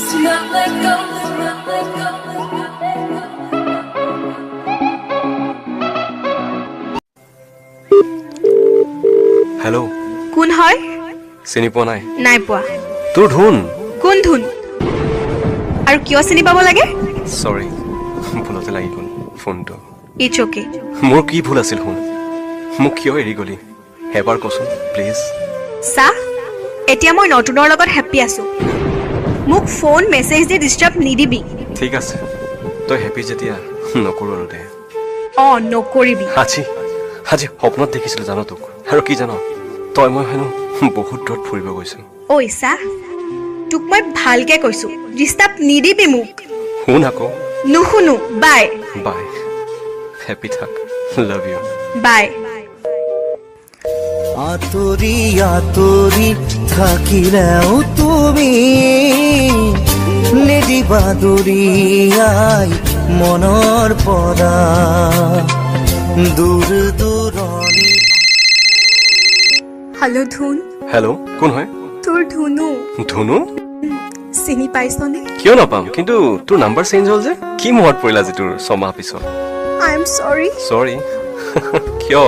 promise to not let go. Hello' কোন হয়? চিনি পোৱা নাই? নাই পোৱা। তোৰ ধুন। কোন ধুন? আৰু কিয় চিনি পাব লাগে? চৰি, ভুলতে লাগি গ'ল ফোনটো। It's okay. মোৰ কি ভুল আছিল শুন? মোক কিয় এৰি গলি এবাৰ কচোন প্লিজ। চা, এতিয়া মই নতুনৰ লগত হেপ্পী আছো। মোক ফোন মেছেজ দি ডিষ্টাৰ্ব নিদিবি। ঠিক আছে, তই হেপ্পী যেতিয়া নকৰোঁ আৰু দে। অঁ, নকৰিবি। আজি সপোনত দেখিছিলোঁ জানো তোক। আৰু কি জান, তই মই হেনো বহুত দূৰত ফুৰিব গৈছোঁ। ঐ চা, তোক মই ভালকে কৈছো, ডিষ্টাৰ্ব নিদিবি মোক। শুন আকৌ। নুশুনো। বাই বাই, হেপ্পী থাক, লাভ ইউ। বাই। আঁতৰি আঁতৰি থাকিলেও তুমি নিদিবা দূৰিয়াই মনৰ পৰা দূৰ দূৰণি। হেল্ল' ধুন। হেল্ল', কোন হয়? তোৰ ধুনু। ধুনু? চিনি পাইছনে? কিয় নাপাম, কিন্তু তোৰ নাম্বাৰ চেঞ্জ হ'ল যে। কি মনত পৰিলা আজি তোৰ 6 মাহ পিছত? আই এম চৰি। চৰি? কিয়?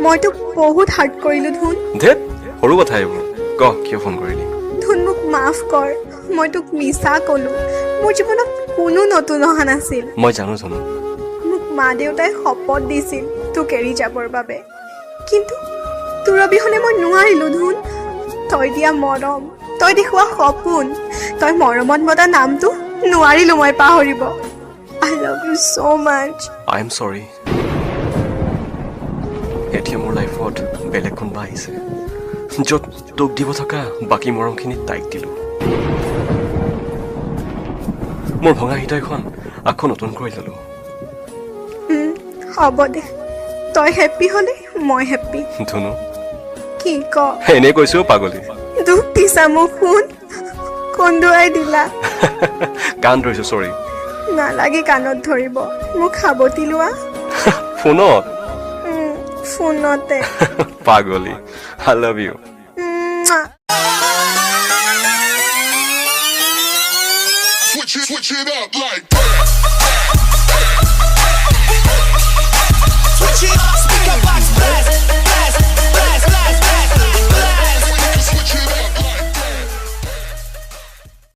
মই তোক বহুত হাৰ্ট কৰিলো ধুন। ধেত, সৰু কথা এইবোৰ। ক, কিয় ফোন কৰিলি? ধুন, মোক মাফ কৰ। মই তোক মিছা ক'লো। মোৰ জীৱনত কোনো নতুন অহা নাছিল। মই জানো। মোক মা দেউতাই শপত দিছিল তোক এৰি যাবৰ বাবে, কিন্তু তোৰ অবিহনে মই নোৱাৰিলো ধুন। তই দিয়া মৰম, তই দেখুওৱা সপোন, তই মৰমত মতা নামটো নোৱাৰিলো মই পাহৰিব। আই love you so' mass. I am চৰি। এতিয়া মোৰ লাইফত বেলেগ কোনোবা আহিছে, য'ত তোক দিব থকা বাকী মৰমখিনি তাইক দিলো। মোৰ ভঙা হৃদয়খন আকৌ নতুন কৰি ললো। হ'ব দে, তই হেপ্পী হ'লে মই হেপ্পী। ধুনু, কি ক? এনেই কৈছো পাগলী। দুখ দিছা মোক শুন, কন্দুৱাই দিলা। কাণ ধৰিছো, চৰি। নালাগে কাণত ধৰিব, মোক সাৱটি লোৱা। ফোনত? ফোনতে। পাগলী, I love you. Switch it up like